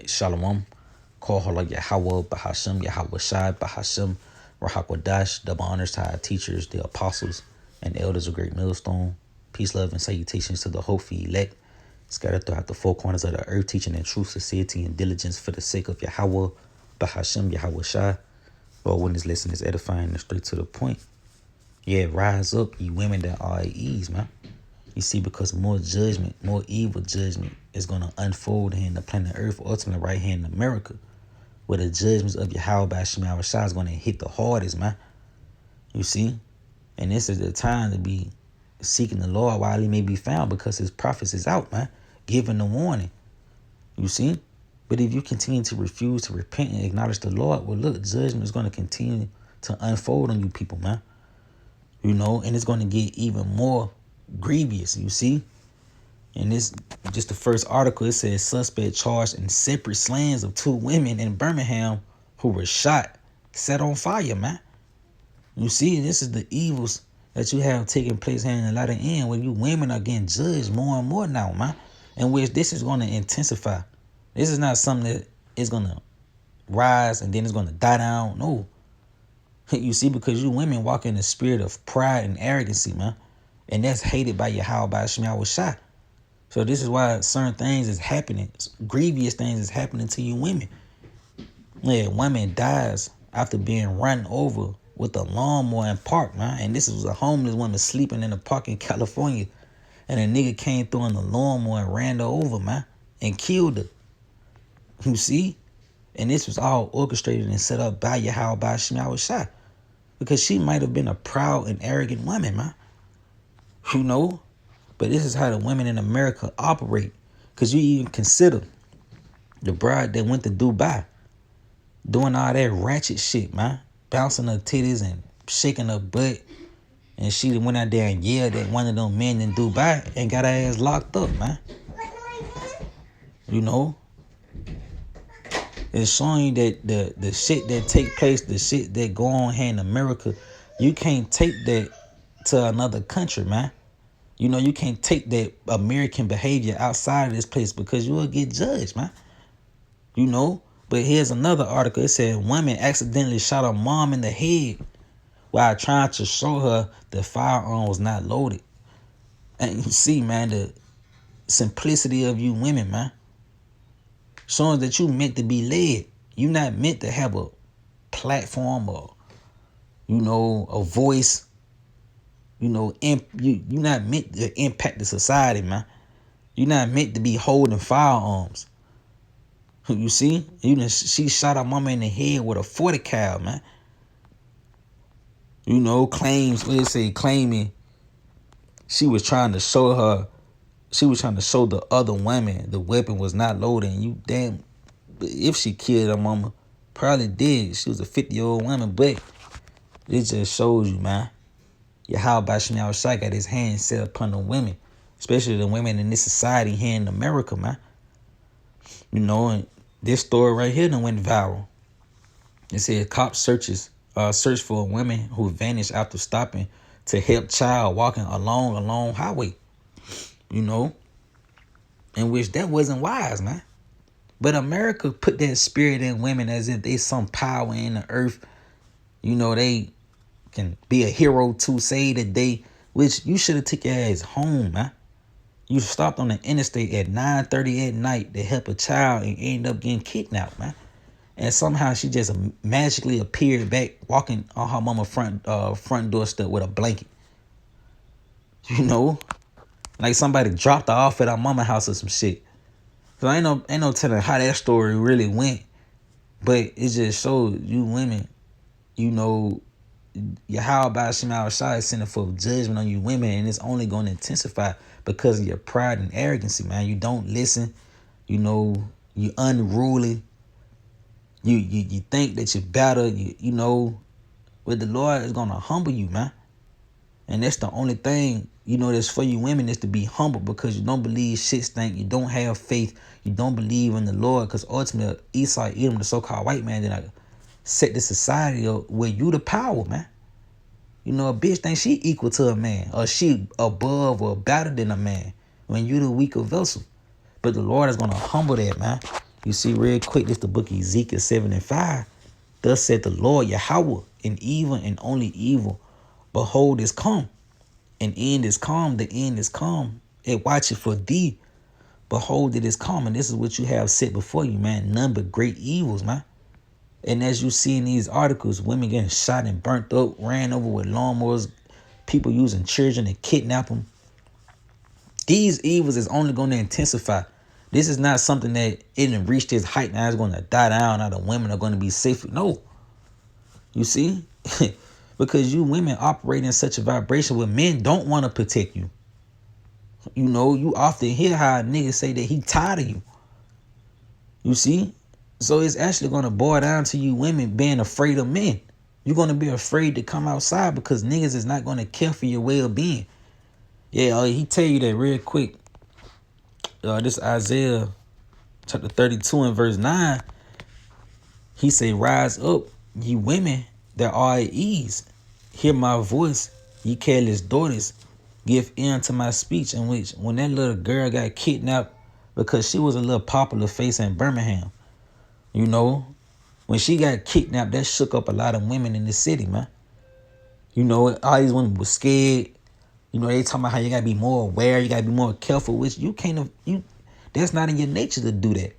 Shalom. Call her like Yahweh, Bahashem, Yahweh Shai, Bahashem, Rahakwadash. Double honors to our teachers, the apostles, and elders of Great Millstone. Peace, love, and salutations to the hopefully elect, scattered throughout the four corners of the earth, teaching in truth, sincerity, and diligence for the sake of Yahweh, Bahashem, Yahweh Shai. Lord, when this lesson is edifying and straight to the point. Yeah, rise up, ye women that are at ease, man. You see, because more judgment, more evil judgment is going to unfold here in the planet Earth, ultimately right here in America, where the judgments of Yahweh Shai is going to hit the hardest, man. You see? And this is the time to be seeking the Lord while he may be found, because his prophets is out, man, giving the warning. You see? But if you continue to refuse to repent and acknowledge the Lord, well, look, judgment is going to continue to unfold on you people, man. You know, and it's going to get even more grievous, you see? And this, just the first article, it says suspect charged in separate slayings of two women in Birmingham who were shot, set on fire, man. You see, this is the evils that you have taking place here in the latter end, where you women are getting judged more and more now, man. And which this is going to intensify. This is not something that is going to rise and then it's going to die down. No. You see, because you women walk in the spirit of pride and arrogancy, man. And that's hated by Yahweh Shai. So this is why certain things is happening. Grievous things is happening to you women. Yeah, woman dies after being run over with a lawnmower in park, man. And this was a homeless woman sleeping in a park in California. And a nigga came through on the lawnmower and ran her over, man. And killed her. You see? And this was all orchestrated and set up by Yahweh Shai. Because she might have been a proud and arrogant woman, man. You know? But this is how the women in America operate. Because you even consider the bride that went to Dubai doing all that ratchet shit, man. Bouncing her titties and shaking her butt. And she went out there and yelled at one of them men in Dubai and got her ass locked up, man. You know? It's showing you that the shit that take place, the shit that go on here in America, you can't take that to another country, man. You know, you can't take that American behavior outside of this place because you will get judged, man. You know? But here's another article. It said woman accidentally shot her mom in the head while trying to show her the firearm was not loaded. And you see, man, the simplicity of you women, man. Showing that you meant to be led. You're not meant to have a platform or, you know, a voice. You know, you're not meant to impact the society, man. You're not meant to be holding firearms. You see? She shot her mama in the head with a 40 cal, man. You know, claiming she was trying to show the other women the weapon was not loaded. And you damn, if she killed her mama, probably did. She was a 50-year-old woman, but it just shows you, man. Yahweh Shai got his hand set upon the women, especially the women in this society here in America, man. You know, and this story right here done went viral. It said cops search for a woman who vanished after stopping to help child walking along a long highway. You know, in which that wasn't wise, man. But America put that spirit in women as if they some power in the earth. You know, they can be a hero to save the day, which you should have took your ass home, man. You stopped on the interstate at 9:30 at night to help a child and ended up getting kidnapped, man. And somehow she just magically appeared back walking on her mama's front doorstep with a blanket. You know? Like somebody dropped her off at her mama's house or some shit. So ain't no telling how that story really went. But it just shows you women, you know, Yahweh Shai is sending for judgment on you women, and it's only going to intensify because of your pride and arrogancy, man. You don't listen. You know, you unruly. You think that you're better. You know, but the Lord is going to humble you, man. And that's the only thing, you know, that's for you women is to be humble, because you don't believe shit stink. You don't have faith. You don't believe in the Lord, because ultimately Esau, Edom, the so-called white man, then set the society up where you the power, man. You know, a bitch thinks she equal to a man, or she above or better than a man when you the weaker vessel. But the Lord is going to humble that, man. You see, real quick, this the book of Ezekiel 7:5. Thus said the Lord Yahweh, in evil and only evil. Behold, is come. An end is come. The end is come. It watcheth for thee. Behold, it is come. And this is what you have set before you, man. None but great evils, man. And as you see in these articles, women getting shot and burnt up, ran over with lawnmowers, people using children to kidnap them. These evils is only going to intensify. This is not something that it didn't reach this height now it's going to die down. Now the women are going to be safe. No. You see? Because you women operate in such a vibration where men don't want to protect you. You know, you often hear how niggas say that he tired of you. You see? So it's actually going to boil down to you women being afraid of men. You're going to be afraid to come outside because niggas is not going to care for your well-being. Yeah, he tell you that real quick. This Isaiah chapter 32 and verse 9. He say, rise up, ye women that are at ease. Hear my voice, ye careless daughters. Give ear to my speech. In which, when that little girl got kidnapped because she was a little popular face in Birmingham, you know, when she got kidnapped, that shook up a lot of women in the city, man. You know, all these women were scared. You know, they talking about how you gotta be more aware, you gotta be more careful, which you can't, that's not in your nature to do that.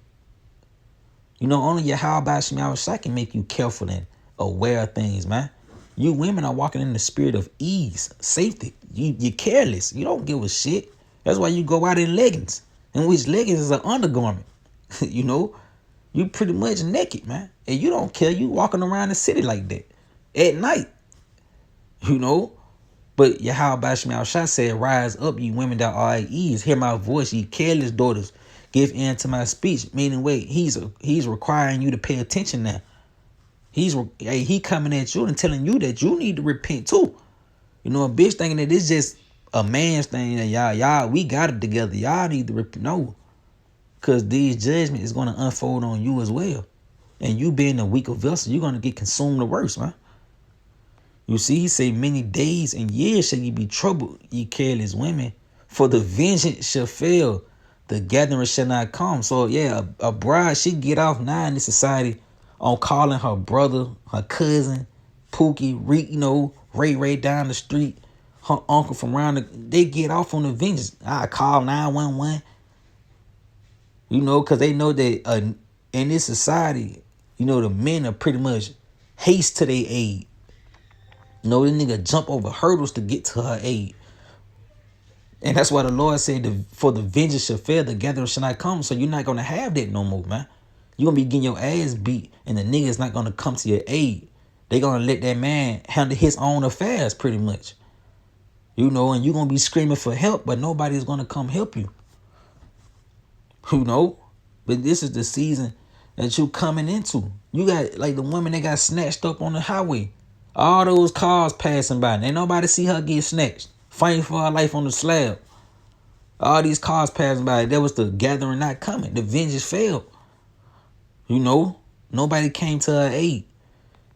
You know, only your how about Shemai can make you careful and aware of things, man. You women are walking in the spirit of ease, safety. You're careless. You don't give a shit. That's why you go out in leggings, in which leggings is an undergarment. You know, you pretty much naked, man. And you don't care. You walking around the city like that at night, you know. But Yahweh Bashmi Shah said, rise up, ye women that are at ease. Hear my voice, ye careless daughters. Give in to my speech. Meaning, wait, he's requiring you to pay attention now. He coming at you and telling you that you need to repent too. You know, a bitch thinking that it's just a man's thing. That y'all, we got it together. Y'all need to repent. No. Because these judgment is going to unfold on you as well. And you being a weaker vessel, you're going to get consumed the worst, man. You see, he say, many days and years shall ye be troubled, ye careless women. For the vengeance shall fail, the gathering shall not come. So, yeah, a bride, she get off now in this society on calling her brother, her cousin, Pookie, Ray down the street, her uncle from around they get off on the vengeance. I call 911. You know, because they know that in this society, you know, the men are pretty much haste to their aid. You know, the nigga jump over hurdles to get to her aid. And that's why the Lord said, for the vengeance shall fail, the gathering shall not come. So you're not going to have that no more, man. You're going to be getting your ass beat, and the nigga's not going to come to your aid. They're going to let that man handle his own affairs pretty much. You know, and you're going to be screaming for help, but nobody's going to come help you. You know? But this is the season that you coming into. You got, like, the woman that got snatched up on the highway. All those cars passing by. Ain't nobody see her get snatched. Fighting for her life on the slab. All these cars passing by. That was the gathering not coming. The vengeance failed. You know? Nobody came to her aid.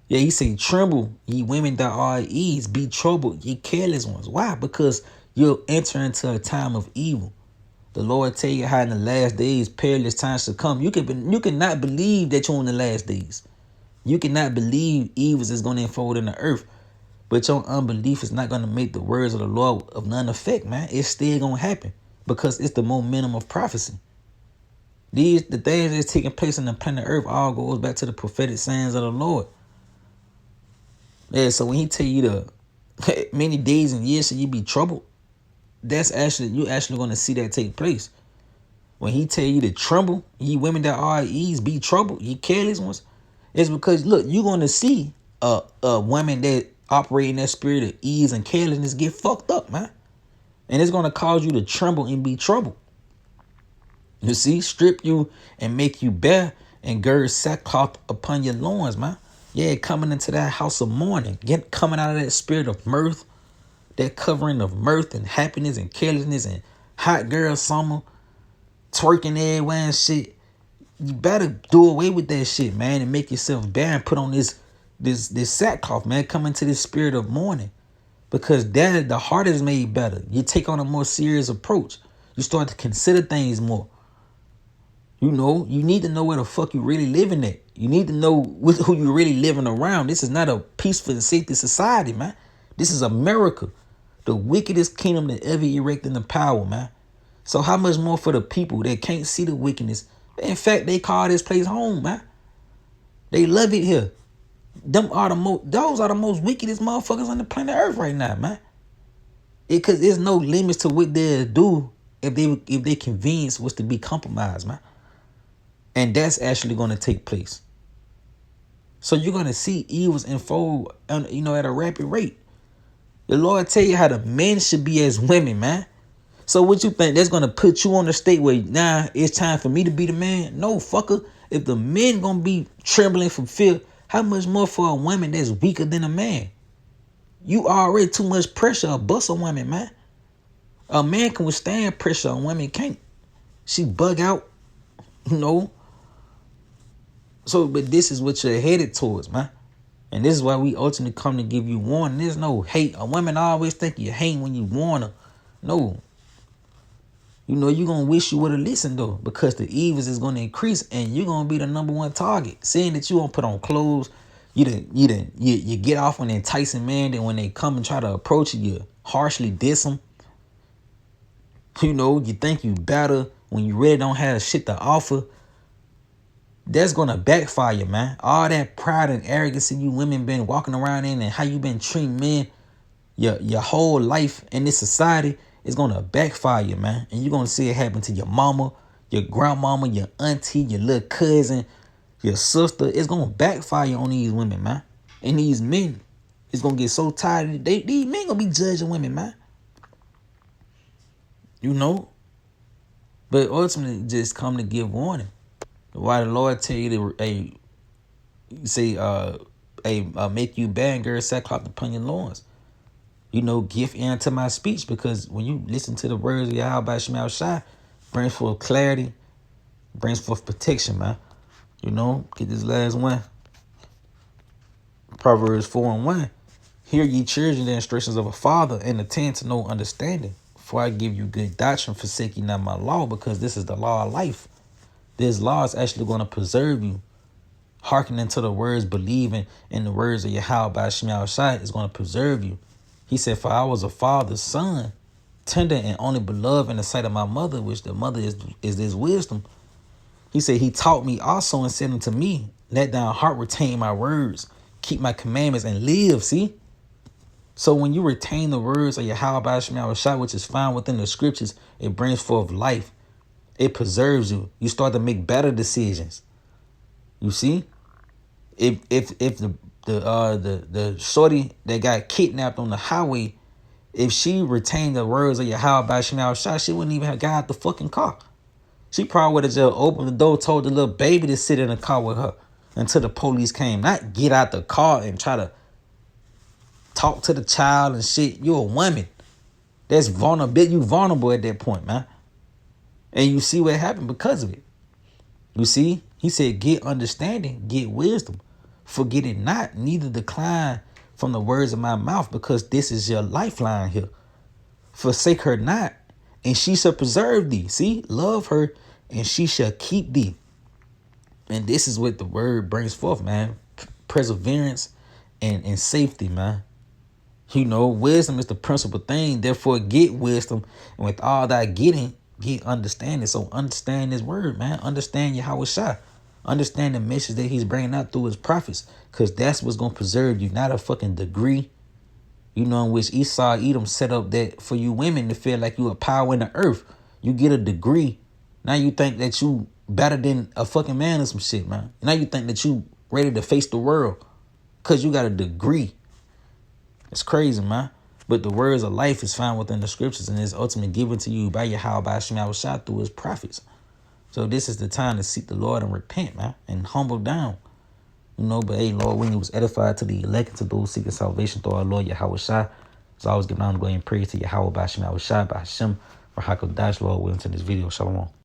Yeah, he said, tremble, ye women that are at ease. Be troubled, ye careless ones. Why? Because you'll enter into a time of evil. The Lord tell you how in the last days perilous times shall come. You cannot believe that you're in the last days. You cannot believe evils is going to unfold in the earth. But your unbelief is not going to make the words of the Lord of none effect, man. It's still going to happen because it's the momentum of prophecy. The things that's taking place on the planet Earth all goes back to the prophetic sayings of the Lord. Yeah, so when he tell you the many days and years shall you be troubled, you're actually going to see that take place. When he tell you to tremble, ye women that are at ease, be troubled, ye careless ones, it's because, look, you're going to see a woman that operate in that spirit of ease and carelessness get fucked up, man. And it's going to cause you to tremble and be troubled. You see, strip you and make you bare and gird sackcloth upon your loins, man. Yeah, coming into that house of mourning, coming out of that spirit of mirth, that covering of mirth and happiness and carelessness and hot girl summer, twerking everywhere and shit. You better do away with that shit, man, and make yourself bare and put on this sackcloth, man. Come into this spirit of mourning, because that the heart is made better. You take on a more serious approach. You start to consider things more. You know, you need to know where the fuck you really living at. You need to know who you really living around. This is not a peaceful and safety society, man. This is America, the wickedest kingdom that ever erected in the power, man. So how much more for the people that can't see the wickedness? In fact, they call this place home, man. They love it here. Those are the most wickedest motherfuckers on the planet Earth right now, man. Because there's no limits to what they'll do if they convenience was to be compromised, man. And that's actually going to take place. So you're going to see evils unfold, at a rapid rate. The Lord tell you how the men should be as women, man. So what you think that's going to put you on the state where now it's time for me to be the man? No, fucker. If the men going to be trembling from fear, how much more for a woman that's weaker than a man? You already too much pressure to bust a woman, man. A man can withstand pressure, a woman can't. She bug out, So, but this is what you're headed towards, man. And this is why we ultimately come to give you warning. There's no hate. A woman always think you hate when you warn her. No. You're going to wish you would have listened, though, because the evils is going to increase and you're going to be the number one target. Saying that you won't put on clothes, you get off on enticing man, then when they come and try to approach you, you harshly diss them. You think you better when you really don't have shit to offer. That's going to backfire, man. All that pride and arrogance you women been walking around in and how you been treating men your whole life in this society is going to backfire, man. And you're going to see it happen to your mama, your grandmama, your auntie, your little cousin, your sister. It's going to backfire on these women, man. And these men is going to get so tired. These men going to be judging women, man. But ultimately just come to give warning. Why the Lord tell you to make you bad, girl, sackcloth upon your loins. Give ear to my speech, because when you listen to the words of Yahweh Shema Shai, brings forth clarity, brings forth protection, man. Get this last one. Proverbs 4:1. Hear ye children the instructions of a father, and attend to no understanding. For I give you good doctrine, forsake ye not my law, because this is the law of life. This law is actually going to preserve you. Hearkening to the words, believing in the words of Yahweh Shema Shai is going to preserve you. He said, for I was a father's son, tender and only beloved in the sight of my mother, which the mother is this wisdom. He said, he taught me also and said unto me, let thine heart retain my words, keep my commandments and live. See? So when you retain the words of Yahweh Shema Shai, which is found within the scriptures, it brings forth life. It preserves you. You start to make better decisions. You see? If the shorty that got kidnapped on the highway, if she retained the words of Yahweh Shema Shai, she wouldn't even have got out the fucking car. She probably would have just opened the door, told the little baby to sit in the car with her until the police came. Not get out the car and try to talk to the child and shit. You're a woman. That's vulnerable. You vulnerable at that point, man. And you see what happened because of it. You see? He said, get understanding, get wisdom. Forget it not, neither decline from the words of my mouth, because this is your lifeline here. Forsake her not, and she shall preserve thee. See? Love her, and she shall keep thee. And this is what the word brings forth, man. Perseverance and safety, man. Wisdom is the principal thing. Therefore, get wisdom. And with all that getting, get understanding. So understand this word, man. Understand Yahweh Shai. Understand the message that he's bringing out through his prophets. Because that's what's going to preserve you. Not a fucking degree. In which Esau, Edom set up that for you women to feel like you a power in the earth. You get a degree. Now you think that you better than a fucking man or some shit, man. Now you think that you ready to face the world. Because you got a degree. It's crazy, man. But the words of life is found within the scriptures and is ultimately given to you by Yahweh Shema Shai through his prophets. So this is the time to seek the Lord and repent, man, and humble down. But hey, Lord, when you was edified to the elect and to those seeking salvation through our Lord Yahweh Shai, so I was giving honor, glory, and praise to Yahweh Shema Shai, by Hashem, for HaKadosh, Lord, willing to this video. Shalom.